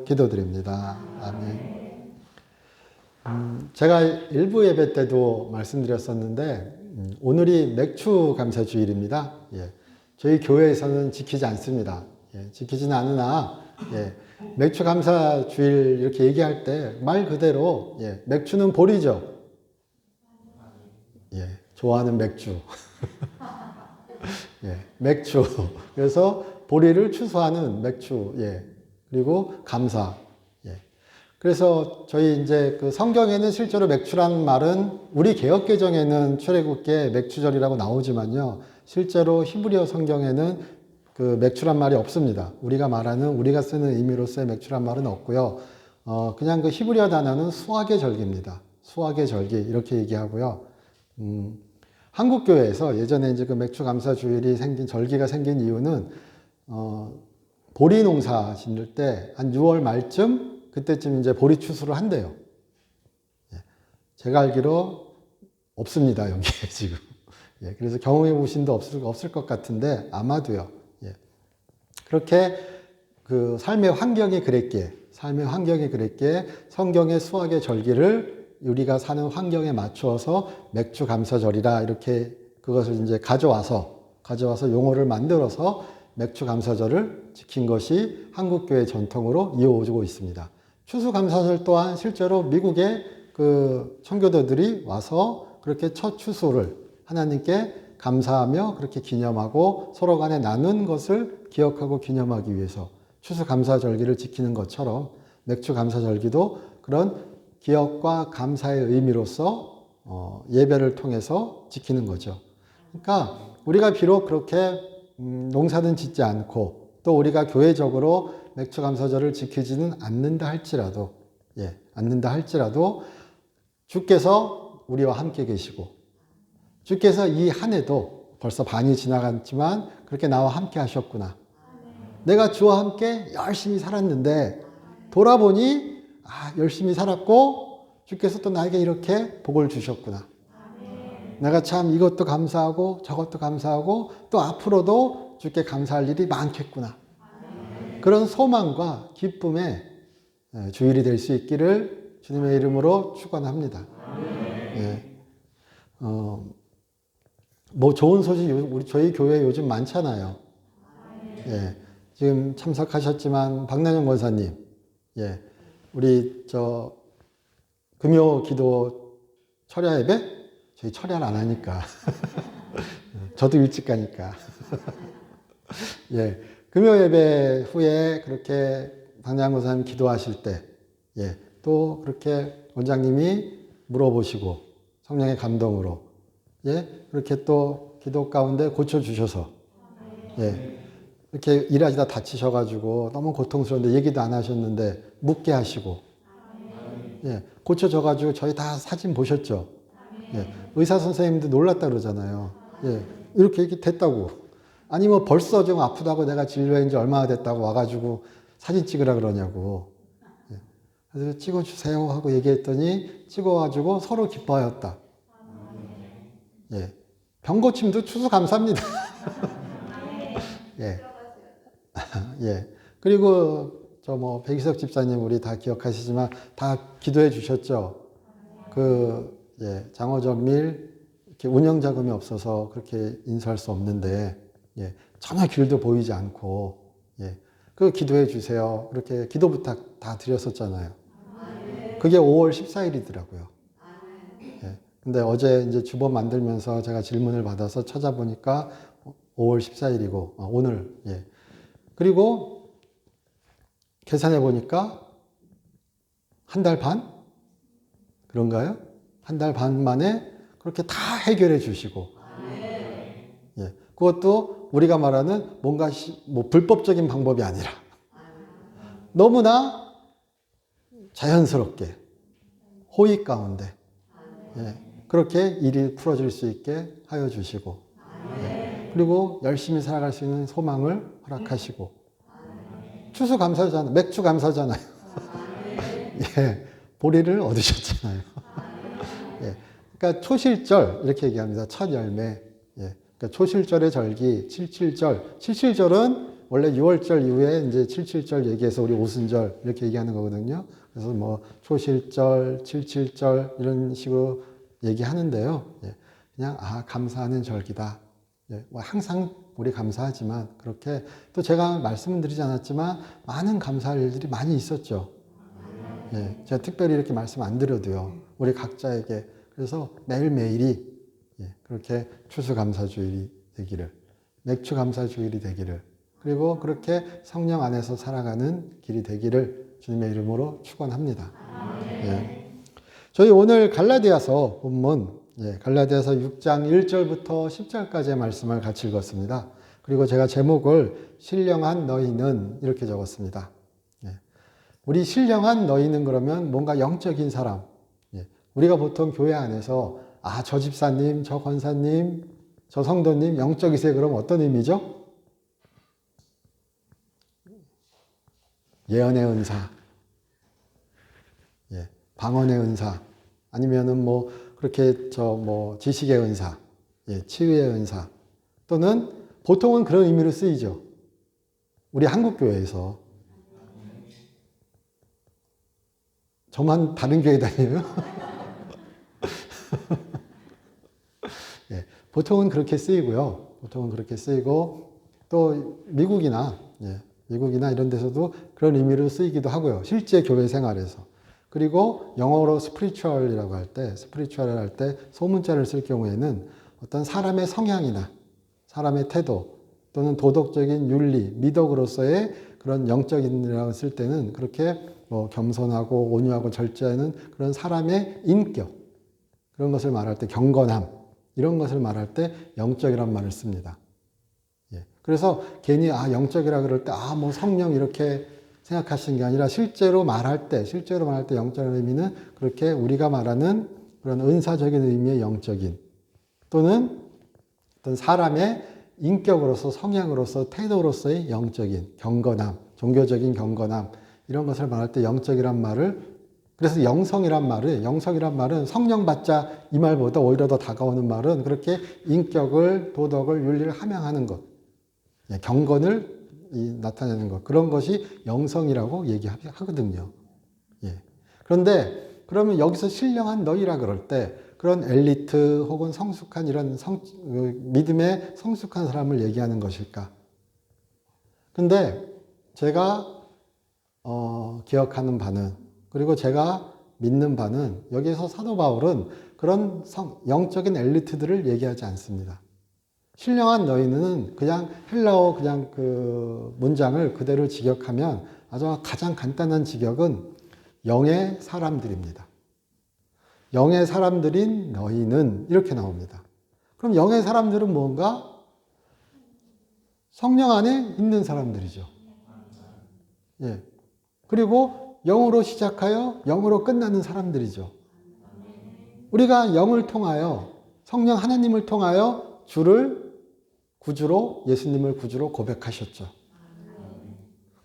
기도드립니다. 아멘. 제가 일부 예배 때도 말씀드렸었는데 오늘이 맥주 감사 주일입니다. 예, 저희 교회에서는 지키지 않습니다. 예, 지키지는 않으나 맥주 감사 주일 이렇게 얘기할 때 말 그대로 맥주는 볼이죠. 좋아하는 맥주. 맥주. 그래서 보리를 추수하는 맥주. 그리고 감사. 그래서 저희 이제 그 성경에는 실제로 맥주란 말은 우리 개역개정에는 출애굽기에 맥주절이라고 나오지만요. 실제로 히브리어 성경에는 그 맥주란 말이 없습니다. 우리가 쓰는 의미로서의 맥주란 말은 없고요. 그냥 그 히브리어 단어는 수확의 절기입니다. 수확의 절기 이렇게 얘기하고요. 한국 교회에서 예전에 이제 그 맥주 감사 주일이 절기가 생긴 이유는 보리 농사 짓는 때 한 6월 말쯤 그때쯤 이제 보리 추수를 한대요. 제가 알기로 없습니다, 여기에 지금. 그래서 경험해 보신 도 없을 것 같은데 아마도요. 그렇게 그 삶의 환경이 그랬기에 성경의 수확의 절기를 우리가 사는 환경에 맞추어서 맥주 감사절이라 이렇게 그것을 이제 가져와서 용어를 만들어서 맥주 감사절을 지킨 것이 한국교회 전통으로 이어오고 있습니다. 추수감사절 또한 실제로 미국의 그 청교도들이 와서 그렇게 첫 추수를 하나님께 감사하며 그렇게 기념하고 서로 간에 나눈 것을 기억하고 기념하기 위해서 추수감사절기를 지키는 것처럼 맥주감사절기도 그런 기억과 감사의 의미로서 예배를 통해서 지키는 거죠. 그러니까 우리가 비록 그렇게 농사는 짓지 않고 또 우리가 교회적으로 맥주감사절을 지키지는 않는다 할지라도 주께서 우리와 함께 계시고 주께서 이 한 해도 벌써 반이 지나갔지만 그렇게 나와 함께 하셨구나. 내가 주와 함께 열심히 살았는데 돌아보니 열심히 살았고 주께서 또 나에게 이렇게 복을 주셨구나. 내가 참 이것도 감사하고 저것도 감사하고 또 앞으로도 주께 감사할 일이 많겠구나. 그런 소망과 기쁨의 주일이 될 수 있기를 주님의 이름으로 축원합니다. 뭐 좋은 소식 저희 교회 요즘 많잖아요. 지금 참석하셨지만 박난영 권사님, 우리 금요 기도 철야 예배 저희 철야를 안 하니까 저도 일찍 가니까 금요 예배 후에 그렇게 박난영 권사님 기도하실 때 또 그렇게 원장님이 물어보시고 성령의 감동으로 그렇게 또 기도 가운데 고쳐주셔서 이렇게 일하시다 다치셔가지고 너무 고통스러운데 얘기도 안 하셨는데 묵게 하시고 고쳐져가지고 저희 다 사진 보셨죠? 의사 선생님도 놀랐다 그러잖아요. 이렇게 됐다고. 아니 뭐 벌써 좀 아프다고 내가 진료한 지 얼마나 됐다고 와가지고 사진 찍으라 그러냐고. 그래서 찍어주세요 하고 얘기했더니 찍어가지고 서로 기뻐하였다. 병고침도 추수감사입니다. 그리고 백이석 집사님 우리 다 기억하시지만 다 기도해 주셨죠. 장어정밀 이렇게 운영 자금이 없어서 그렇게 인수할 수 없는데 전혀 길도 보이지 않고 그 기도해 주세요. 그렇게 기도 부탁 다 드렸었잖아요. 그게 5월 14일이더라고요. 근데 어제 이제 주보 만들면서 제가 질문을 받아서 찾아보니까 5월 14일이고 오늘 그리고 계산해 보니까 한 달 반? 그런가요? 한 달 반 만에 그렇게 다 해결해 주시고 그것도 우리가 말하는 뭔가 불법적인 방법이 아니라 너무나 자연스럽게 호의 가운데 그렇게 일이 풀어질 수 있게 하여 주시고 그리고 열심히 살아갈 수 있는 소망을 허락하시고 추수감사잖아요. 맥주 감사잖아요. 보리를 얻으셨잖아요. 그러니까 초실절 이렇게 얘기합니다. 첫 열매. 그러니까 초실절의 절기, 칠칠절은 원래 6월절 이후에 이제 77절 얘기해서 우리 오순절 이렇게 얘기하는 거거든요. 그래서 뭐 초실절, 77절 이런 식으로 얘기하는데요. 예. 그냥 감사하는 절기다. 예. 뭐 항상 우리 감사하지만 그렇게 또 제가 말씀은 드리지 않았지만 많은 감사할 일들이 많이 있었죠. 예. 제가 특별히 이렇게 말씀 안 드려도요. 우리 각자에게. 그래서 매일매일이 예. 그렇게 추수감사주일이 되기를, 맥추감사주일이 되기를, 그리고 그렇게 성령 안에서 살아가는 길이 되기를 주님의 이름으로 축원합니다. 예. 저희 오늘 갈라디아서 본문, 예, 갈라디아서 6장 1절부터 10절까지의 말씀을 같이 읽었습니다. 그리고 제가 제목을 신령한 너희는 이렇게 적었습니다. 예. 우리 신령한 너희는 그러면 뭔가 영적인 사람, 예. 우리가 보통 교회 안에서 저 집사님, 저 권사님, 저 성도님 영적이세요. 그럼 어떤 의미죠? 예언의 은사, 예, 방언의 은사, 아니면은 뭐 그렇게 지식의 은사, 예, 치유의 은사, 또는 보통은 그런 의미로 쓰이죠. 우리 한국 교회에서. 저만 다른 교회 다녀요? 예, 보통은 그렇게 쓰이고요. 보통은 그렇게 쓰이고 또 미국이나 이런 데서도 그런 의미로 쓰이기도 하고요. 실제 교회 생활에서. 그리고 영어로 스피리추얼이라고 할 때, 스피리추얼을 할 때 소문자를 쓸 경우에는 어떤 사람의 성향이나 사람의 태도 또는 도덕적인 윤리, 미덕으로서의 그런 영적인이라고 쓸 때는 그렇게 겸손하고 온유하고 절제하는 그런 사람의 인격, 그런 것을 말할 때 경건함, 이런 것을 말할 때 영적이란 말을 씁니다. 예. 그래서 괜히 영적이라 그럴 때 뭐 성령 이렇게 생각하시는 게 아니라 실제로 말할 때 영적인 의미는 그렇게 우리가 말하는 그런 은사적인 의미의 영적인, 또는 어떤 사람의 인격으로서 성향으로서 태도로서의 영적인 경건함, 종교적인 경건함, 이런 것을 말할 때 영적이란 말을, 그래서 영성이란 말은 성령 받자 이 말보다 오히려 더 다가오는 말은 그렇게 인격을, 도덕을, 윤리를 함양하는 것, 경건을 나타내는 것, 그런 것이 영성이라고 얘기하거든요. 예. 그런데 그러면 여기서 신령한 너희라 그럴 때 그런 엘리트 혹은 성숙한 이런 믿음에 성숙한 사람을 얘기하는 것일까? 근데 제가 기억하는 바는, 그리고 제가 믿는 바는 여기서 사도 바울은 그런 영적인 엘리트들을 얘기하지 않습니다. 신령한 너희는 그냥 헬라어 그냥 그 문장을 그대로 직역하면 아주 가장 간단한 직역은 영의 사람들입니다. 영의 사람들인 너희는 이렇게 나옵니다. 그럼 영의 사람들은 뭔가? 성령 안에 있는 사람들이죠. 예. 그리고 영으로 시작하여 영으로 끝나는 사람들이죠. 우리가 영을 통하여, 성령 하나님을 통하여 예수님을 구주로 고백하셨죠.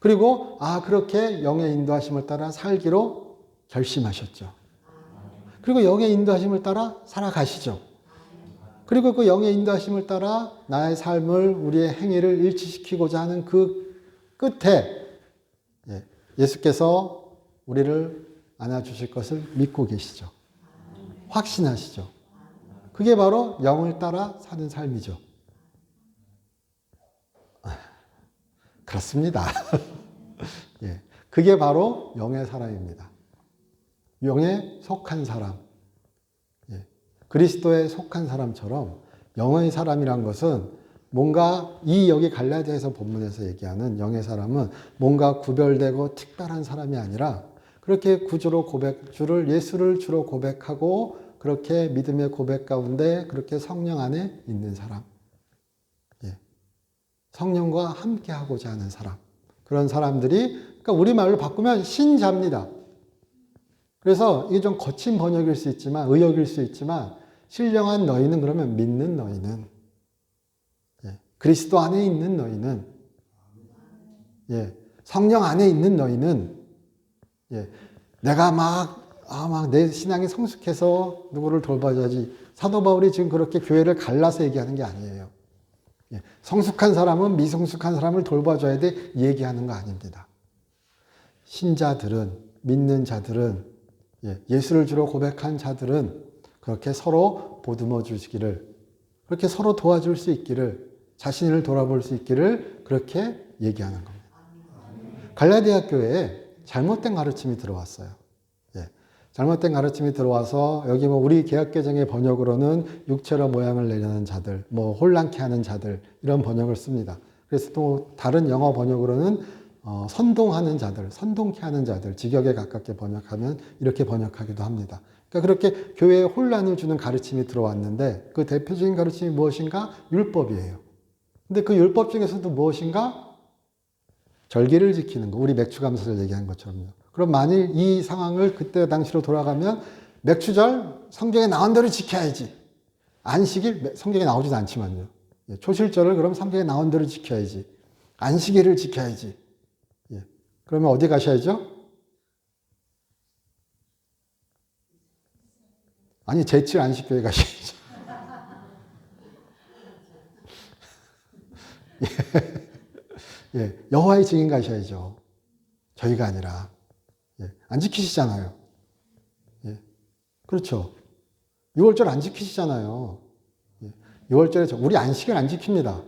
그리고 그렇게 영의 인도하심을 따라 살기로 결심하셨죠. 그리고 영의 인도하심을 따라 살아가시죠. 그리고 그 영의 인도하심을 따라 나의 삶을, 우리의 행위를 일치시키고자 하는 그 끝에 예수께서 우리를 안아주실 것을 믿고 계시죠. 확신하시죠. 그게 바로 영을 따라 사는 삶이죠. 그렇습니다. 예, 그게 바로 영의 사람입니다. 영에 속한 사람. 예, 그리스도에 속한 사람처럼 영의 사람이란 것은 뭔가 여기 갈라디아서 본문에서 얘기하는 영의 사람은 뭔가 구별되고 특별한 사람이 아니라 그렇게 예수를 주로 고백하고 그렇게 믿음의 고백 가운데 그렇게 성령 안에 있는 사람. 예. 성령과 함께 하고자 하는 사람. 그런 사람들이, 그러니까 우리말로 바꾸면 신자입니다. 그래서 이게 좀 거친 번역일 수 있지만, 의역일 수 있지만, 신령한 너희는 그러면 믿는 너희는, 그리스도 안에 있는 너희는, 성령 안에 있는 너희는, 내가 막 내 신앙이 성숙해서 누구를 돌봐야지. 사도 바울이 지금 그렇게 교회를 갈라서 얘기하는 게 아니에요. 예. 성숙한 사람은 미성숙한 사람을 돌봐줘야 돼 얘기하는 거 아닙니다. 신자들은, 믿는 자들은, 예수를 주로 고백한 자들은 그렇게 서로 보듬어 주시기를, 그렇게 서로 도와줄 수 있기를, 자신을 돌아볼 수 있기를 그렇게 얘기하는 겁니다. 갈라디아 교회에 잘못된 가르침이 들어왔어요. 잘못된 가르침이 들어와서 여기 뭐 우리 개역개정의 번역으로는 육체로 모양을 내려는 자들, 뭐 혼란케 하는 자들 이런 번역을 씁니다. 그래서 또 다른 영어 번역으로는 선동하는 자들, 선동케 하는 자들, 직역에 가깝게 번역하면 이렇게 번역하기도 합니다. 그러니까 그렇게 교회에 혼란을 주는 가르침이 들어왔는데 그 대표적인 가르침이 무엇인가? 율법이에요. 근데 그 율법 중에서도 무엇인가? 절기를 지키는 거. 우리 맥주감사절 얘기한 것처럼요. 그럼 만일 이 상황을 그때 당시로 돌아가면 맥주절 성경에 나온 대로 지켜야지. 안식일 성경에 나오지도 않지만요. 초실절을 그럼 성경에 나온 대로 지켜야지. 안식일을 지켜야지. 그러면 어디 가셔야죠? 아니 제7 안식교회 가셔야죠. 여호와의 증인 가셔야죠. 저희가 아니라. 안 지키시잖아요. 그렇죠. 6월절 안 지키시잖아요. 6월절에 우리 안식일 안 지킵니다.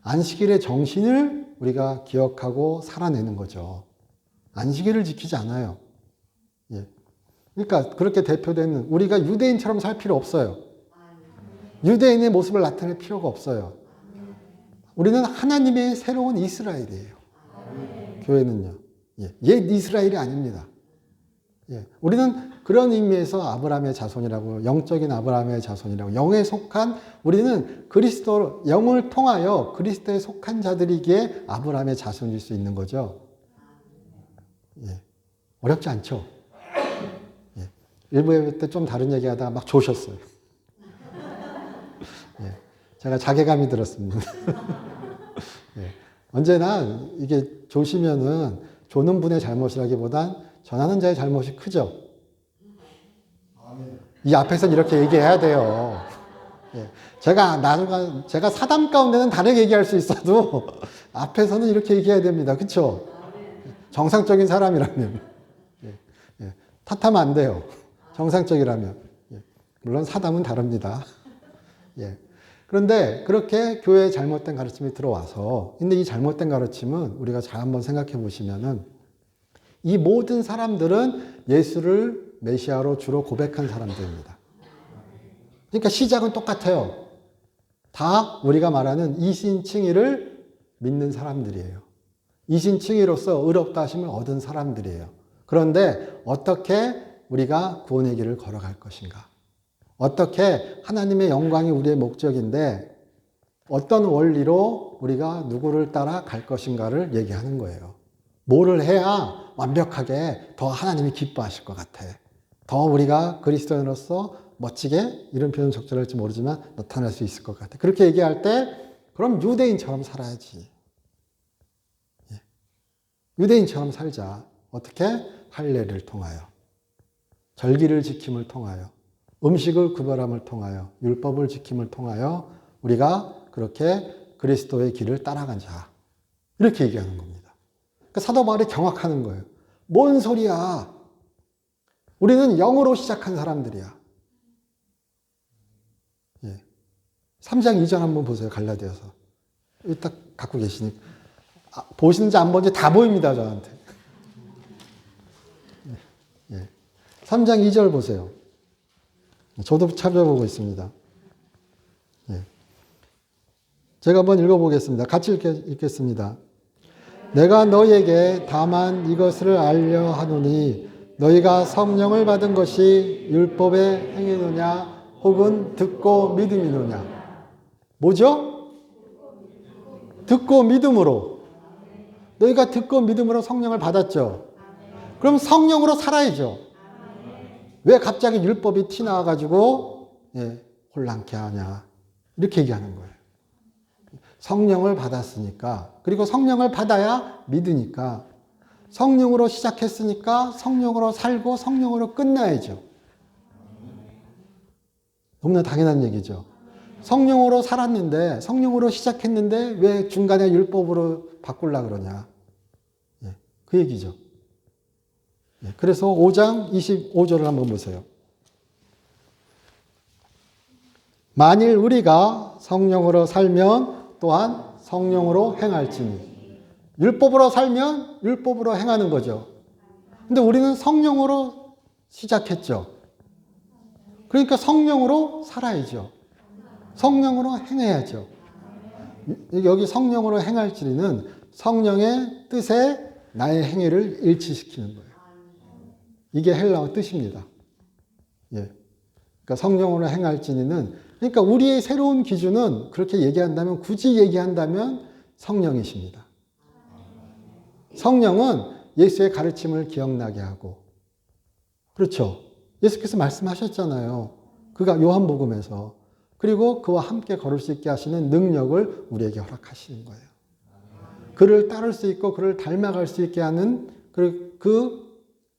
안식일의 정신을 우리가 기억하고 살아내는 거죠. 안식일을 지키지 않아요. 그러니까 그렇게 대표되는 우리가 유대인처럼 살 필요 없어요. 유대인의 모습을 나타낼 필요가 없어요. 우리는 하나님의 새로운 이스라엘이에요. 교회는요. 옛 이스라엘이 아닙니다. 우리는 그런 의미에서 아브라함의 자손이라고, 영적인 아브라함의 자손이라고, 영에 속한, 우리는 그리스도, 영을 통하여 그리스도에 속한 자들이기에 아브라함의 자손일 수 있는 거죠. 어렵지 않죠? 일부 예배 때 좀 다른 얘기 하다가 막 조셨어요. 제가 자괴감이 들었습니다. 언제나 이게 조시면은 조는 분의 잘못이라기보단 전하는 자의 잘못이 크죠. 이 앞에서는 이렇게 얘기해야 돼요. 제가 사담 가운데는 다르게 얘기할 수 있어도 앞에서는 이렇게 얘기해야 됩니다. 그렇죠? 정상적인 사람이라면. 탓하면 안 돼요. 정상적이라면. 물론 사담은 다릅니다. 그런데 그렇게 교회에 잘못된 가르침이 들어와서, 근데 이 잘못된 가르침은 우리가 잘 한번 생각해 보시면은 이 모든 사람들은 예수를 메시아로 주로 고백한 사람들입니다. 그러니까 시작은 똑같아요. 다 우리가 말하는 이신칭의를 믿는 사람들이에요. 이신칭의로서 의롭다 하심을 얻은 사람들이에요. 그런데 어떻게 우리가 구원의 길을 걸어갈 것인가? 어떻게 하나님의 영광이 우리의 목적인데 어떤 원리로 우리가 누구를 따라 갈 것인가를 얘기하는 거예요. 뭐를 해야 완벽하게 더 하나님이 기뻐하실 것 같아. 더 우리가 그리스도인으로서 멋지게, 이런 표현 적절할지 모르지만 나타날 수 있을 것 같아. 그렇게 얘기할 때 그럼 유대인처럼 살아야지. 유대인처럼 살자. 어떻게? 할례를 통하여, 절기를 지킴을 통하여, 음식을 구별함을 통하여, 율법을 지킴을 통하여 우리가 그렇게 그리스도의 길을 따라가자. 이렇게 얘기하는 겁니다. 그러니까 사도 바울이 경악하는 거예요. 뭔 소리야? 우리는 영으로 시작한 사람들이야. 3장 2절 한번 보세요. 갈라디아서. 딱 갖고 계시니까. 보시는지 안 보는지 다 보입니다. 저한테. 3장 2절 보세요. 저도 찾아보고 있습니다. 제가 한번 읽어보겠습니다. 같이 읽겠습니다. 내가 너희에게 다만 이것을 알려 하노니 너희가 성령을 받은 것이 율법의 행위느냐 혹은 듣고 믿음이느냐. 뭐죠? 듣고 믿음으로. 너희가 듣고 믿음으로 성령을 받았죠. 그럼 성령으로 살아야죠. 왜 갑자기 율법이 티 나와가지고 혼란케 하냐. 이렇게 얘기하는 거예요. 성령을 받았으니까, 그리고 성령을 받아야 믿으니까, 성령으로 시작했으니까 성령으로 살고 성령으로 끝나야죠. 너무나 당연한 얘기죠. 성령으로 살았는데, 성령으로 시작했는데 왜 중간에 율법으로 바꾸려고 그러냐. 예, 그 얘기죠. 예, 그래서 5장 25절을 한번 보세요. 만일 우리가 성령으로 살면 또한 성령으로 행할지니. 율법으로 살면 율법으로 행하는 거죠. 근데 우리는 성령으로 시작했죠. 그러니까 성령으로 살아야죠. 성령으로 행해야죠. 여기 성령으로 행할지는 성령의 뜻에 나의 행위를 일치시키는 거예요. 이게 헬라어 뜻입니다. 예. 그러니까 성령으로 행할지는 그러니까 우리의 새로운 기준은 그렇게 얘기한다면 굳이 얘기한다면 성령이십니다. 성령은 예수의 가르침을 기억나게 하고 그렇죠. 예수께서 말씀하셨잖아요. 그가 요한복음에서 그리고 그와 함께 걸을 수 있게 하시는 능력을 우리에게 허락하시는 거예요. 그를 따를 수 있고 그를 닮아갈 수 있게 하는 그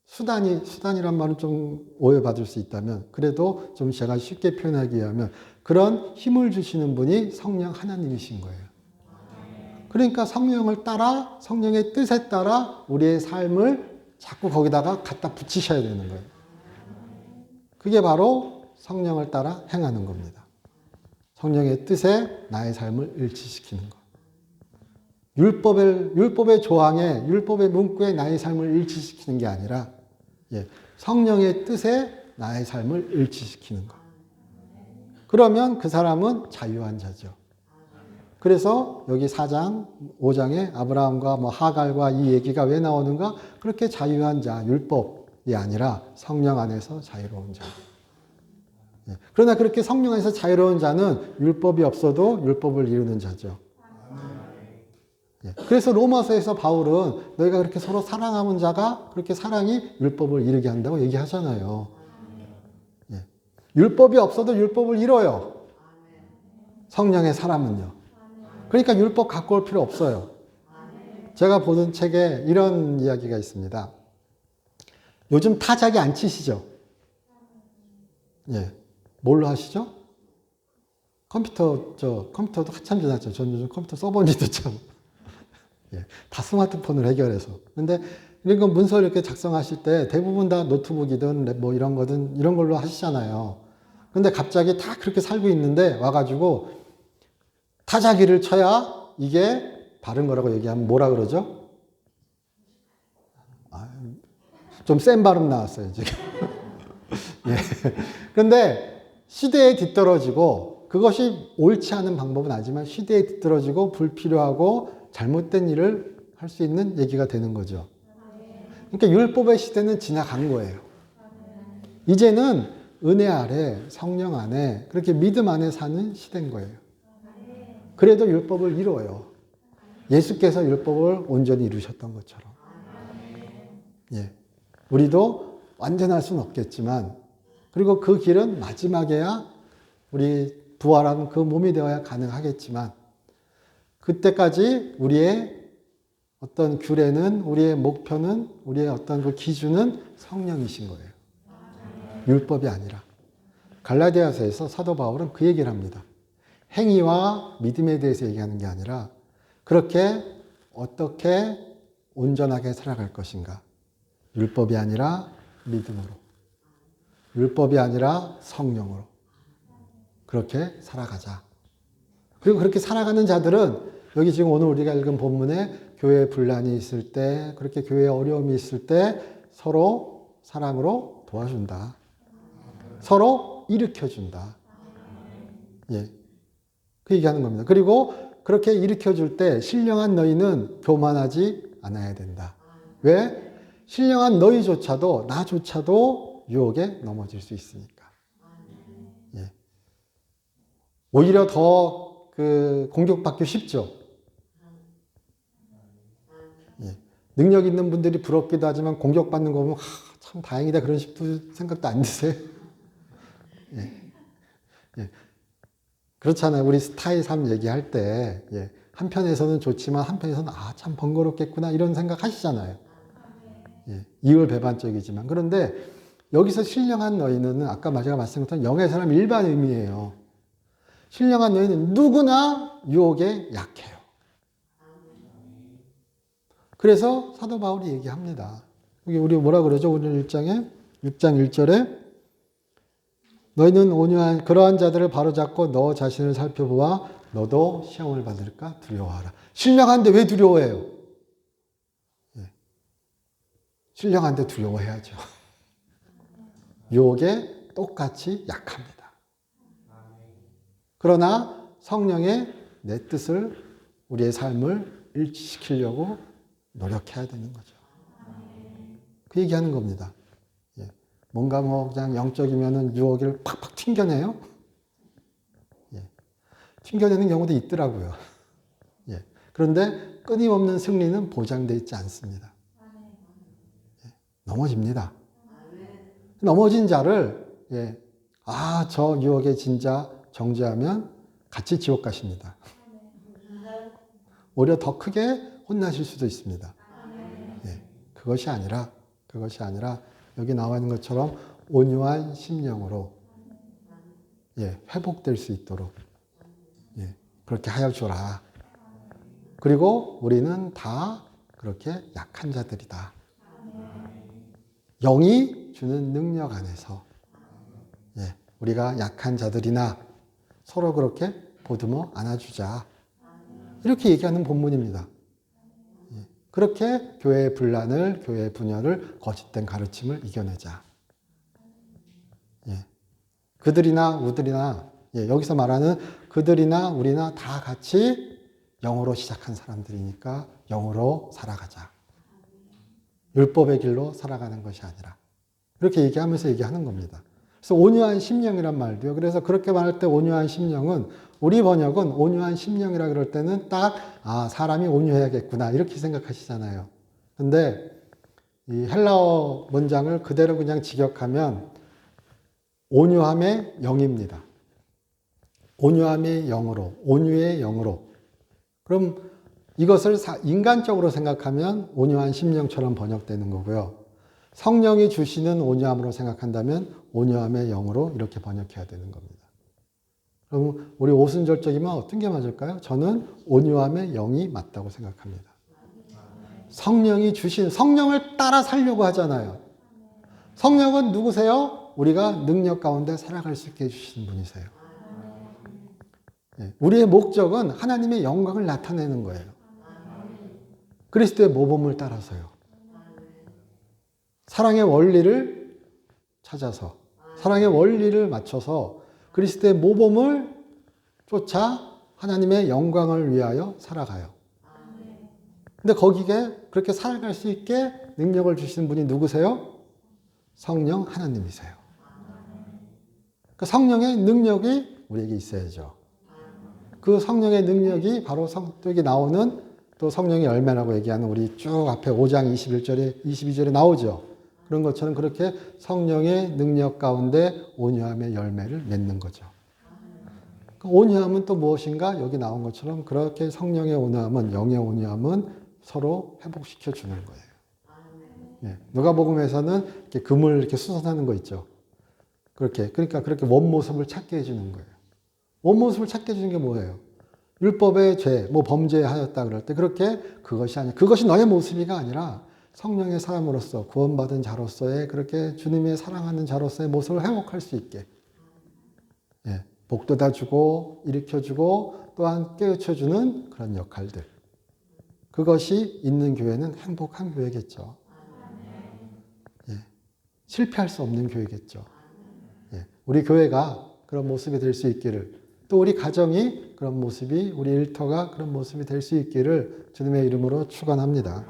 수단이란 말은 좀 오해받을 수 있다면 그래도 좀 제가 쉽게 표현하기 위하면 그런 힘을 주시는 분이 성령 하나님이신 거예요. 그러니까 성령을 따라 성령의 뜻에 따라 우리의 삶을 자꾸 거기다가 갖다 붙이셔야 되는 거예요. 그게 바로 성령을 따라 행하는 겁니다. 성령의 뜻에 나의 삶을 일치시키는 것. 율법의 조항에, 율법의 문구에 나의 삶을 일치시키는 게 아니라, 성령의 뜻에 나의 삶을 일치시키는 것. 그러면 그 사람은 자유한 자죠. 그래서 여기 4장, 5장에 아브라함과 하갈과 이 얘기가 왜 나오는가? 그렇게 자유한 자, 율법이 아니라 성령 안에서 자유로운 자. 그러나 그렇게 성령 안에서 자유로운 자는 율법이 없어도 율법을 이루는 자죠. 그래서 로마서에서 바울은 너희가 그렇게 서로 사랑하는 자가 그렇게 사랑이 율법을 이루게 한다고 얘기하잖아요. 율법이 없어도 율법을 이뤄요. 성령의 사람은요. 그러니까 율법 갖고 올 필요 없어요. 제가 보는 책에 이런 이야기가 있습니다. 요즘 타자기 안 치시죠? 뭘로 하시죠? 컴퓨터도 한참 지났죠. 저는 요즘 컴퓨터 써본 지도 참. 다 스마트폰으로 해결해서. 근데 이런 건 문서 이렇게 작성하실 때 대부분 다 노트북이든 뭐 이런 거든 이런 걸로 하시잖아요. 근데 갑자기 다 그렇게 살고 있는데 와가지고 타자기를 쳐야 이게 바른 거라고 얘기하면 뭐라 그러죠? 좀 센 발음 나왔어요, 지금. 근데 시대에 뒤떨어지고 그것이 옳지 않은 방법은 아니지만 시대에 뒤떨어지고 불필요하고 잘못된 일을 할 수 있는 얘기가 되는 거죠. 그러니까 율법의 시대는 지나간 거예요. 이제는 은혜 아래 성령 안에 그렇게 믿음 안에 사는 시대인 거예요. 그래도 율법을 이루어요. 예수께서 율법을 온전히 이루셨던 것처럼. 우리도 완전할 수는 없겠지만 그리고 그 길은 마지막에야 우리 부활한 그 몸이 되어야 가능하겠지만 그때까지 우리의 어떤 규례는 우리의 목표는 우리의 어떤 그 기준은 성령이신 거예요. 율법이 아니라. 갈라디아서에서 사도 바울은 그 얘기를 합니다. 행위와 믿음에 대해서 얘기하는 게 아니라 그렇게 어떻게 온전하게 살아갈 것인가. 율법이 아니라 믿음으로. 율법이 아니라 성령으로. 그렇게 살아가자. 그리고 그렇게 살아가는 자들은 여기 지금 오늘 우리가 읽은 본문에 교회에 분란이 있을 때, 그렇게 교회에 어려움이 있을 때 서로 사랑으로 도와준다. 서로 일으켜준다. 그 얘기하는 겁니다. 그리고 그렇게 일으켜줄 때 신령한 너희는 교만하지 않아야 된다. 왜? 신령한 너희조차도 나조차도 유혹에 넘어질 수 있으니까. 오히려 더 공격받기 쉽죠. 능력 있는 분들이 부럽기도 하지만 공격받는 거 보면 참 다행이다 그런 생각도 안 드세요? 그렇잖아요. 우리 스타의 삶 얘기할 때 한편에서는 좋지만 한편에서는 참 번거롭겠구나 이런 생각 하시잖아요. 이율배반적이지만. 그런데 여기서 신령한 너희는 아까 제가 말씀드렸던 영의 사람 일반 의미예요. 신령한 너희는 누구나 유혹에 약해요. 그래서 사도 바울이 얘기합니다. 여기 우리 뭐라 그러죠? 오늘 1장에 6장 1절에 너희는 온유한 그러한 자들을 바로잡고 너 자신을 살펴보아 너도 시험을 받을까 두려워하라. 신령한데 왜 두려워해요? 신령한데 두려워해야죠. 유혹에 똑같이 약합니다. 그러나 성령의 내 뜻을 우리의 삶을 일치시키려고 노력해야 되는 거죠. 그 얘기하는 겁니다. 뭔가 뭐 그냥 영적이면은 유혹을 팍팍 튕겨내요. 튕겨내는 경우도 있더라고요. 그런데 끊임없는 승리는 보장되어 있지 않습니다. 넘어집니다. 넘어진 자를 저 유혹에 진짜 정죄하면 같이 지옥 가십니다. 오히려 더 크게 혼나실 수도 있습니다. 그것이 아니라 여기 나와 있는 것처럼 온유한 심령으로 회복될 수 있도록 그렇게 하여 주라. 그리고 우리는 다 그렇게 약한 자들이다. 영이 주는 능력 안에서 우리가 약한 자들이나 서로 그렇게 보듬어 안아주자. 이렇게 얘기하는 본문입니다. 그렇게 교회의 분란을, 교회의 분열을 거짓된 가르침을 이겨내자. 그들이나 우들이나 여기서 말하는 그들이나 우리나 다 같이 영으로 시작한 사람들이니까 영으로 살아가자. 율법의 길로 살아가는 것이 아니라 이렇게 얘기하면서 얘기하는 겁니다. 그래서 온유한 심령이란 말도요. 그래서 그렇게 말할 때 온유한 심령은 우리 번역은 온유한 심령이라 그럴 때는 딱 사람이 온유해야겠구나 이렇게 생각하시잖아요. 근데 이 헬라어 문장을 그대로 그냥 직역하면 온유함의 영입니다. 온유함의 영으로, 온유의 영으로. 그럼 이것을 인간적으로 생각하면 온유한 심령처럼 번역되는 거고요. 성령이 주시는 온유함으로 생각한다면 온유함의 영으로 이렇게 번역해야 되는 겁니다. 그럼 우리 오순절적이면 어떤 게 맞을까요? 저는 온유함의 영이 맞다고 생각합니다. 성령이 주신, 성령을 따라 살려고 하잖아요. 성령은 누구세요? 우리가 능력 가운데 살아갈 수 있게 해주신 분이세요. 우리의 목적은 하나님의 영광을 나타내는 거예요. 그리스도의 모범을 따라서요. 사랑의 원리를 찾아서, 사랑의 원리를 맞춰서 그리스도의 모범을 쫓아 하나님의 영광을 위하여 살아가요. 근데 거기에 그렇게 살아갈 수 있게 능력을 주시는 분이 누구세요? 성령 하나님이세요. 그 성령의 능력이 우리에게 있어야죠. 그 성령의 능력이 바로 여기 나오는 또 성령의 열매라고 얘기하는 우리 쭉 앞에 5장 21절에 22절에 나오죠. 그런 것처럼 그렇게 성령의 능력 가운데 온유함의 열매를 맺는 거죠. 그 온유함은 또 무엇인가? 여기 나온 것처럼 그렇게 성령의 온유함은, 영의 온유함은 서로 회복시켜 주는 거예요. 누가복음에서는 이렇게 금을 이렇게 수선하는 거 있죠. 그러니까 그렇게 원모습을 찾게 해주는 거예요. 원모습을 찾게 해주는 게 뭐예요? 율법의 죄, 범죄하였다 그럴 때 그렇게 그것이 아니라, 그것이 너의 모습이가 아니라 성령의 사람으로서 구원받은 자로서의 그렇게 주님의 사랑하는 자로서의 모습을 회복할 수 있게 복돋아주고 일으켜주고 또한 깨우쳐주는 그런 역할들. 그것이 있는 교회는 행복한 교회겠죠. 실패할 수 없는 교회겠죠. 우리 교회가 그런 모습이 될 수 있기를, 또 우리 가정이 그런 모습이, 우리 일터가 그런 모습이 될 수 있기를 주님의 이름으로 축원합니다.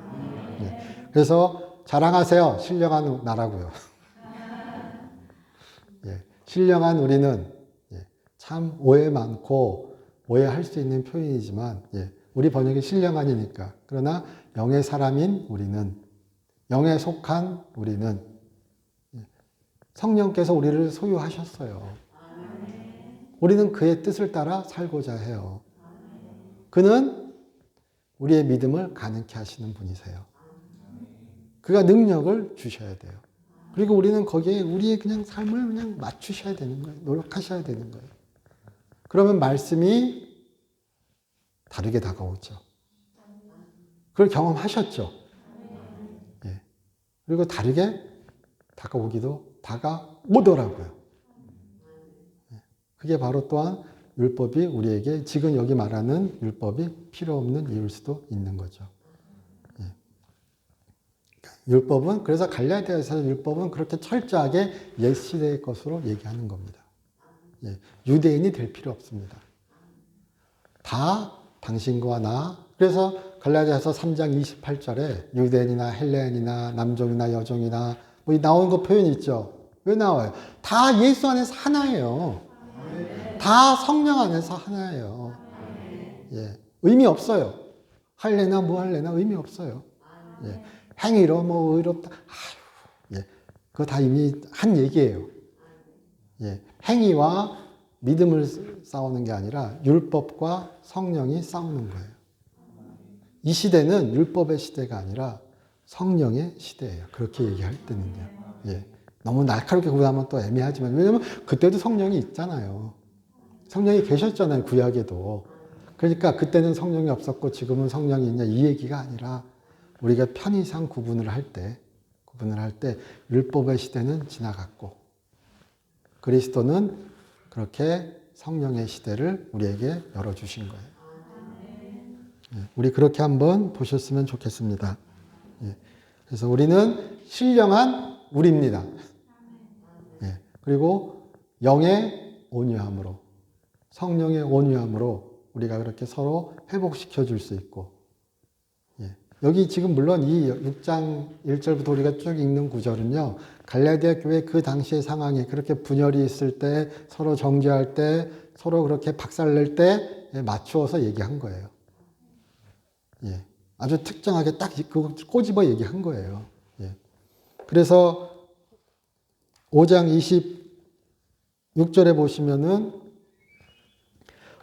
그래서 자랑하세요. 신령한 나라고요. 신령한 우리는 참 오해 많고 오해할 수 있는 표현이지만 우리 번역이 신령한이니까. 그러나 영의 사람인 우리는, 영에 속한 우리는 성령께서 우리를 소유하셨어요. 우리는 그의 뜻을 따라 살고자 해요. 그는 우리의 믿음을 가능케 하시는 분이세요. 그가 능력을 주셔야 돼요. 그리고 우리는 거기에 우리의 그냥 삶을 그냥 맞추셔야 되는 거예요. 노력하셔야 되는 거예요. 그러면 말씀이 다르게 다가오죠. 그걸 경험하셨죠. 예. 그리고 다르게 다가오더라고요. 예. 그게 바로 또한 율법이 우리에게 지금 여기 말하는 율법이 필요 없는 이유일 수도 있는 거죠. 예. 율법은 그래서 갈라디아서 율법은 그렇게 철저하게 옛 시대의 것으로 얘기하는 겁니다. 예. 유대인이 될 필요 없습니다. 다 당신과 나. 그래서 갈라디아서 3장 28절에 유대인이나 헬레인이나 남종이나 여종이나 뭐 나오는 거 표현이 있죠. 왜 나와요? 다 예수 안에서 하나예요. 다 성령 안에서 하나예요. 예. 의미 없어요. 할래나 뭐 할래나 의미 없어요. 예. 행위로 뭐 의롭다. 아유, 예. 그거 다 이미 한 얘기예요. 예. 행위와 믿음을 싸우는 게 아니라 율법과 성령이 싸우는 거예요. 이 시대는 율법의 시대가 아니라 성령의 시대예요. 그렇게 얘기할 때는요. 예. 너무 날카롭게 구분하면 또 애매하지만, 왜냐면 그때도 성령이 있잖아요. 성령이 계셨잖아요. 구약에도. 그러니까 그때는 성령이 없었고 지금은 성령이 있냐 이 얘기가 아니라 우리가 편의상 구분을 할 때 율법의 시대는 지나갔고 그리스도는 그렇게 성령의 시대를 우리에게 열어주신 거예요. 예, 우리 그렇게 한번 보셨으면 좋겠습니다. 예, 그래서 우리는 신령한 우리입니다. 예, 그리고 영의 온유함으로, 성령의 온유함으로 우리가 그렇게 서로 회복시켜 줄 수 있고, 예, 여기 지금 물론 이 6장 1절부터 우리가 쭉 읽는 구절은요, 갈라디아 교회 그 당시의 상황에 그렇게 분열이 있을 때, 서로 정죄할 때, 서로 그렇게 박살낼 때 맞추어서 얘기한 거예요. 예, 아주 특정하게 딱 그거 꼬집어 얘기한 거예요. 예. 그래서 5장 26절에 보시면은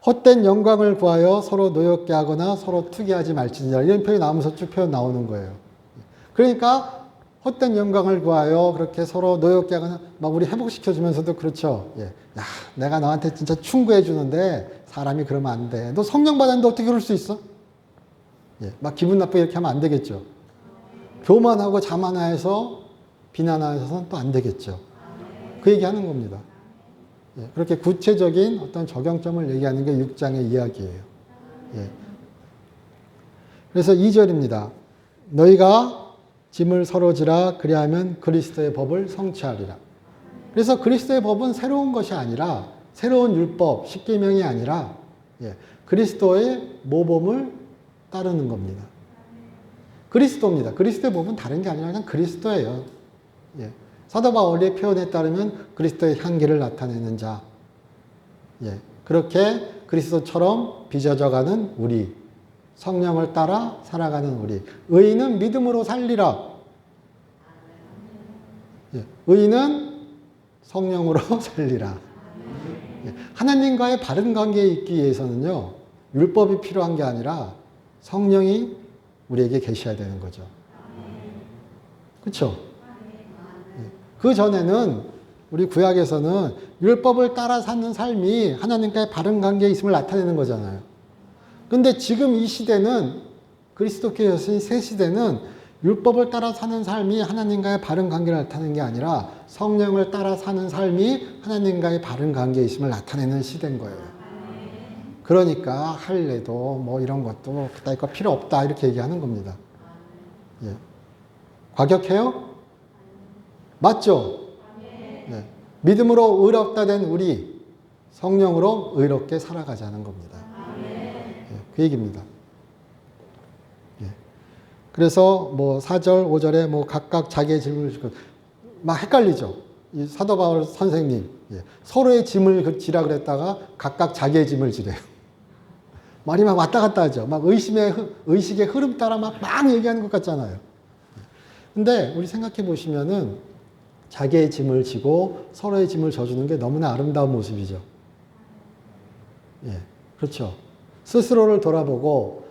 헛된 영광을 구하여 서로 노엽게 하거나 서로 투기하지 말지니라 이런 표현이 나오면서 쭉 표현 나오는 거예요. 그러니까 헛된 영광을 구하여 그렇게 서로 노엽게 하거나 막 우리 회복시켜주면서도 그렇죠. 예. 야, 내가 너한테 진짜 충고해 주는데 사람이 그러면 안 돼. 너 성령 받았는데 어떻게 그럴 수 있어? 예. 막 기분 나쁘게 이렇게 하면 안 되겠죠. 교만하고 자만해서 비난해서는 또 안 되겠죠. 그 얘기하는 겁니다. 예. 그렇게 구체적인 어떤 적용점을 얘기하는 게 6장의 이야기예요. 예. 그래서 2절입니다. 너희가 짐을 서로 지라 그리하면 그리스도의 법을 성취하리라. 그래서 그리스도의 법은 새로운 것이 아니라 새로운 율법, 십계명이 아니라 예, 그리스도의 모범을 따르는 겁니다. 그리스도입니다. 그리스도의 법은 다른 게 아니라 그냥 그리스도예요. 예, 사도 바울의 표현에 따르면 그리스도의 향기를 나타내는 자, 예, 그렇게 그리스도처럼 빚어져가는 우리, 성령을 따라 살아가는 우리. 의인은 믿음으로 살리라. 예, 의인은 성령으로 살리라. 예, 하나님과의 바른 관계에 있기 위해서는요, 율법이 필요한 게 아니라 성령이 우리에게 계셔야 되는 거죠. 그렇죠? 예, 그 전에는 우리 구약에서는 율법을 따라 사는 삶이 하나님과의 바른 관계에 있음을 나타내는 거잖아요. 근데 지금 이 시대는 그리스도께서의 새 시대는 율법을 따라 사는 삶이 하나님과의 바른 관계를 나타내는 게 아니라 성령을 따라 사는 삶이 하나님과의 바른 관계에 있음을 나타내는 시대인 거예요. 그러니까 할례도 뭐 이런 것도 그따위 거 필요 없다 이렇게 얘기하는 겁니다. 예. 과격해요? 맞죠? 예. 믿음으로 의롭다 된 우리 성령으로 의롭게 살아가자는 겁니다. 그 얘기입니다. 예. 그래서 뭐 4절, 5절에 뭐 각각 자기의 짐을 지고 막 헷갈리죠. 이 사도 바울 선생님 예. 서로의 짐을 지라 그랬다가 각각 자기의 짐을 지래요. 말이 막 왔다 갔다 하죠. 막 의식의 흐름 따라 막 얘기하는 것 같잖아요. 근데 우리 생각해 보시면은 자기의 짐을 지고 서로의 짐을 져주는 게 너무나 아름다운 모습이죠. 예. 그렇죠. 스스로를 돌아보고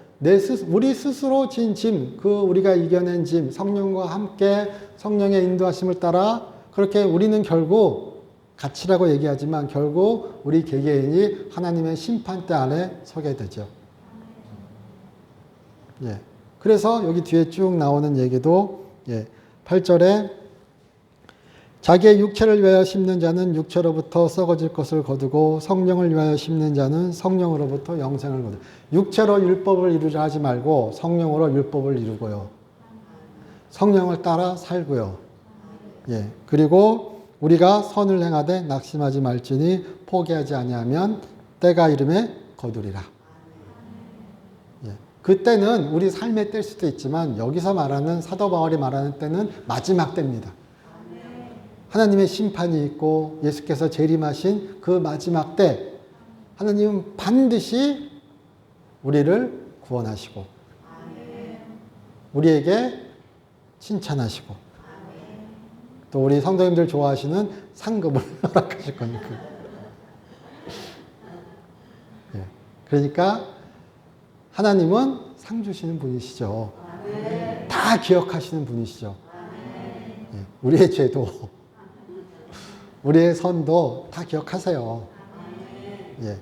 우리 스스로 진 짐, 그 우리가 이겨낸 짐, 성령과 함께 성령의 인도하심을 따라 그렇게 우리는 결국 가치라고 얘기하지만 결국 우리 개개인이 하나님의 심판대 안에 서게 되죠. 예. 그래서 여기 뒤에 쭉 나오는 얘기도 8절에 자기의 육체를 위하여 심는 자는 육체로부터 썩어질 것을 거두고 성령을 위하여 심는 자는 성령으로부터 영생을 거두. 육체로 율법을 이루자 하지 말고 성령으로 율법을 이루고요. 성령을 따라 살고요. 예. 그리고 우리가 선을 행하되 낙심하지 말지니 포기하지 아니하면 때가 이름에 거두리라. 예. 그때는 우리 삶의 때일 수도 있지만 여기서 말하는 사도 바울이 말하는 때는 마지막 때입니다. 하나님의 심판이 있고 예수께서 재림하신 그 마지막 때 하나님은 반드시 우리를 구원하시고 우리에게 칭찬하시고 또 우리 성도님들 좋아하시는 상급을 허락하실 거니까. 예. 그러니까 하나님은 상 주시는 분이시죠. 다 기억하시는 분이시죠. 예. 우리의 죄도 우리의 선도 다 기억하세요. 예. 예.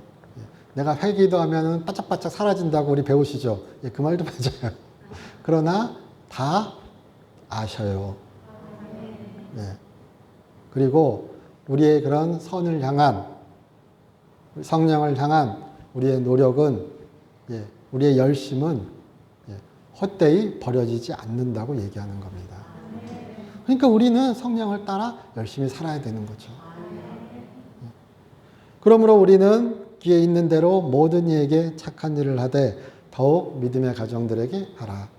내가 회기도 하면은 바짝바짝 사라진다고 우리 배우시죠. 예, 그 말도 맞아요. 그러나 다 아셔요. 예. 그리고 우리의 그런 선을 향한 성령을 향한 우리의 노력은 우리의 열심은 헛되이 버려지지 않는다고 얘기하는 겁니다. 그러니까 우리는 성령을 따라 열심히 살아야 되는 거죠. 그러므로 우리는 귀에 있는 대로 모든 이에게 착한 일을 하되 더욱 믿음의 가정들에게 하라.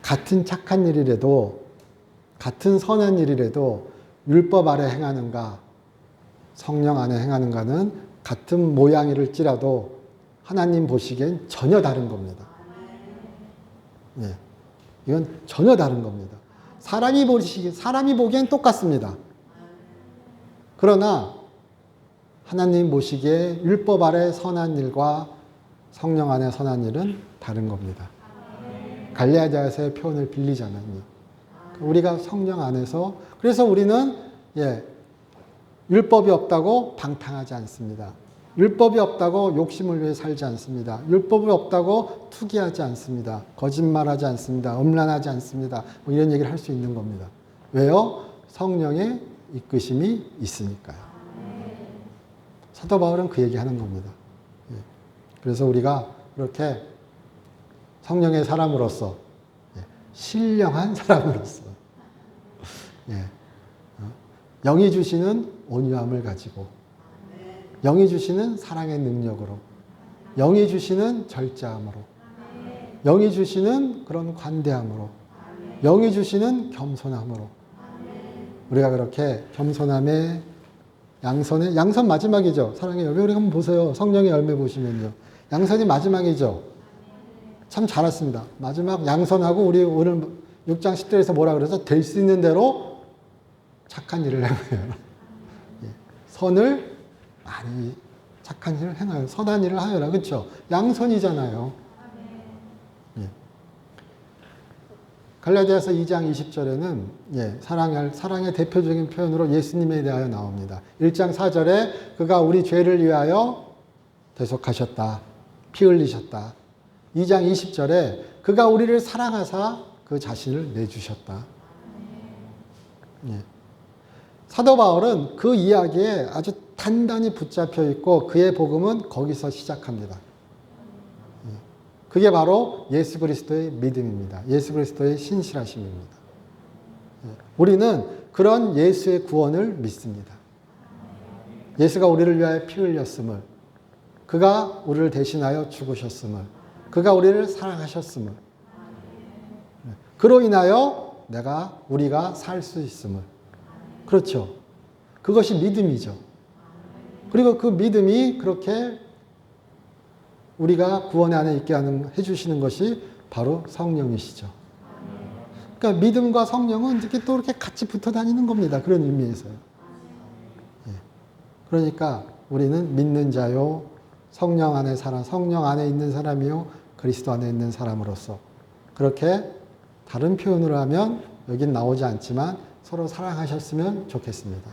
같은 착한 일이라도 같은 선한 일이라도 율법 아래 행하는가 성령 안에 행하는가는 같은 모양일지라도 하나님 보시기엔 전혀 다른 겁니다. 예. 이건 전혀 다른 겁니다. 사람이 보기엔 똑같습니다. 그러나 하나님 보시기에 율법 아래 선한 일과 성령 안에 선한 일은 다른 겁니다. 갈라디아서의 표현을 빌리자면요. 우리가 성령 안에서 그래서 우리는 율법이 없다고 방탕하지 않습니다. 율법이 없다고 욕심을 위해 살지 않습니다. 율법이 없다고 투기하지 않습니다. 거짓말하지 않습니다. 음란하지 않습니다. 뭐 이런 얘기를 할 수 있는 겁니다. 왜요? 성령의 이끄심이 있으니까요. 사도 바울은 그 얘기하는 겁니다. 그래서 우리가 그렇게 성령의 사람으로서 신령한 사람으로서 영이 주시는 온유함을 가지고 영이 주시는 사랑의 능력으로 영이 주시는 절제함으로 영이 주시는 그런 관대함으로 영이 주시는 겸손함으로 우리가 그렇게 겸손함에 양선 마지막이죠. 사랑의 열매. 우리 한번 보세요. 성령의 열매 보시면요. 양선이 마지막이죠. 참 잘했습니다. 마지막 양선하고 우리 오늘 6장 10절에서 뭐라 그래서 될 수 있는 대로 착한 일을 행하여라. 선을 많이 착한 일을 행하여 선한 일을 하여라. 그렇죠? 양선이잖아요. 갈라디아서 2장 20절에는 사랑의 대표적인 표현으로 예수님에 대하여 나옵니다. 1장 4절에 그가 우리 죄를 위하여 대속하셨다. 피 흘리셨다. 2장 20절에 그가 우리를 사랑하사 그 자신을 내주셨다. 사도 바울은 그 이야기에 아주 단단히 붙잡혀 있고 그의 복음은 거기서 시작합니다. 그게 바로 예수 그리스도의 믿음입니다. 예수 그리스도의 신실하심입니다. 우리는 그런 예수의 구원을 믿습니다. 예수가 우리를 위하여 피 흘렸음을, 그가 우리를 대신하여 죽으셨음을, 그가 우리를 사랑하셨음을, 그로 인하여 우리가 살 수 있음을. 그렇죠. 그것이 믿음이죠. 그리고 그 믿음이 그렇게 우리가 구원 안에 있게 해주시는 것이 바로 성령이시죠. 그러니까 믿음과 성령은 이렇게 또 이렇게 같이 붙어 다니는 겁니다. 그런 의미에서요. 그러니까 우리는 믿는 자요, 성령 안에 있는 사람이요, 그리스도 안에 있는 사람으로서 그렇게 다른 표현으로 하면 여긴 나오지 않지만 서로 사랑하셨으면 좋겠습니다.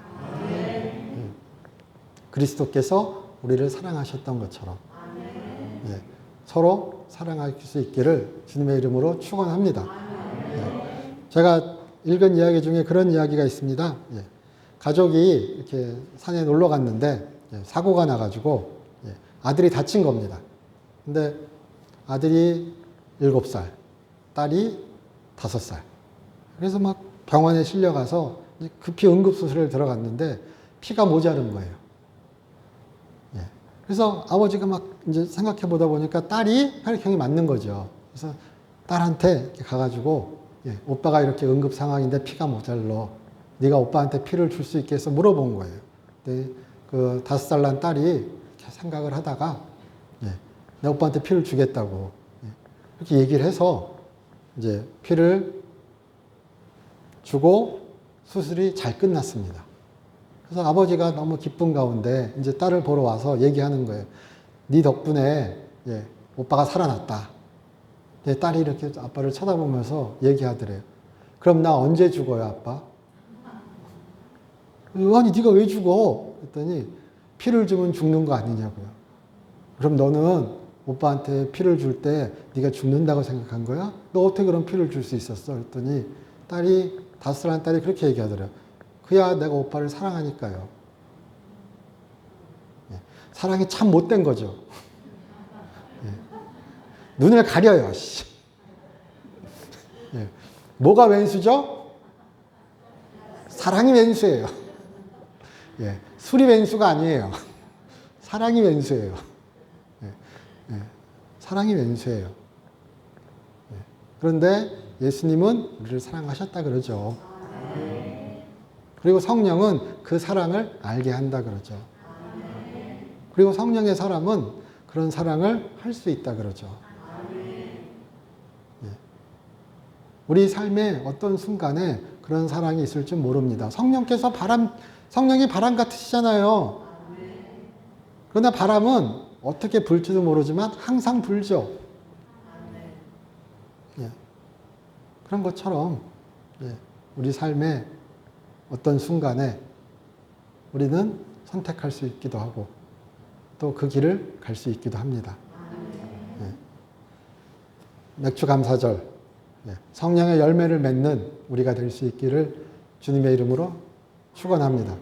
그리스도께서 우리를 사랑하셨던 것처럼 예, 서로 사랑할 수 있기를 주님의 이름으로 축원합니다. 예, 제가 읽은 이야기 중에 그런 이야기가 있습니다. 예, 가족이 이렇게 산에 놀러 갔는데 예, 사고가 나가지고 예, 아들이 다친 겁니다. 근데 아들이 7살, 딸이 5살. 그래서 막 병원에 실려가서 급히 응급수술을 들어갔는데 피가 모자른 거예요. 예. 그래서 아버지가 막 이제 생각해 보다 보니까 딸이 혈액형이 맞는 거죠. 그래서 딸한테 이렇게 가가지고 예, 오빠가 이렇게 응급 상황인데 피가 모자라. 네가 오빠한테 피를 줄 수 있게 해서 물어본 거예요. 근데 그 5살 난 딸이 이렇게 생각을 하다가 예, 내 오빠한테 피를 주겠다고 예, 이렇게 얘기를 해서 이제 피를 주고 수술이 잘 끝났습니다. 그래서 아버지가 너무 기쁜 가운데 이제 딸을 보러 와서 얘기하는 거예요. 네 덕분에 예, 오빠가 살아났다. 내 딸이 이렇게 아빠를 쳐다보면서 얘기하더래요. 그럼 나 언제 죽어요, 아빠? 아니 네가 왜 죽어? 그랬더니 피를 주면 죽는 거 아니냐고요. 그럼 너는 오빠한테 피를 줄 때 네가 죽는다고 생각한 거야? 너 어떻게 그런 피를 줄 수 있었어? 그랬더니 딸이 5살 딸이 그렇게 얘기하더래요. 그야 내가 오빠를 사랑하니까요. 예, 사랑이 참 못된 거죠. 예, 눈을 가려요. 예, 뭐가 왼수죠? 사랑이 왼수예요. 예, 술이 왼수가 아니에요. 사랑이 왼수예요. 예, 예, 사랑이 왼수예요. 예, 그런데 예수님은 우리를 사랑하셨다 그러죠. 그리고 성령은 그 사랑을 알게 한다 그러죠. 그리고 성령의 사람은 그런 사랑을 할 수 있다 그러죠. 예. 우리 삶의 어떤 순간에 그런 사랑이 있을지 모릅니다. 성령이 바람 같으시잖아요. 그러나 바람은 어떻게 불지도 모르지만 항상 불죠. 예. 그런 것처럼 예. 우리 삶의 어떤 순간에 우리는 선택할 수 있기도 하고 또 그 길을 갈 수 있기도 합니다. 예. 맥주 감사절 예. 성령의 열매를 맺는 우리가 될 수 있기를 주님의 이름으로 축원합니다.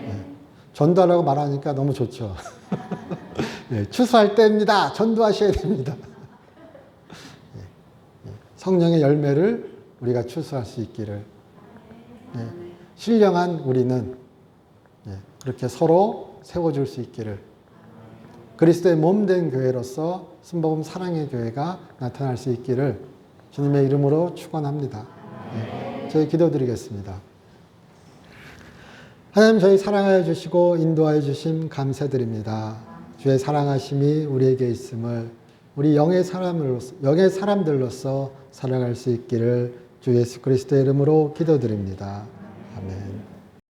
예. 전도하라고 말하니까 너무 좋죠. 예. 추수할 때입니다. 전도하셔야 됩니다. 예. 성령의 열매를 우리가 추수할 수 있기를 예. 신령한 우리는 예. 그렇게 서로 세워줄 수 있기를 그리스도의 몸된 교회로서 순복음 사랑의 교회가 나타날 수 있기를 주님의 이름으로 축원합니다. 예. 저희 기도드리겠습니다. 하나님 저희 사랑하여 주시고 인도하여 주심 감사드립니다. 주의 사랑하심이 우리에게 있음을 우리 영의 사람들로서 살아갈 수 있기를 주 예수 그리스도의 이름으로 기도드립니다. 아멘.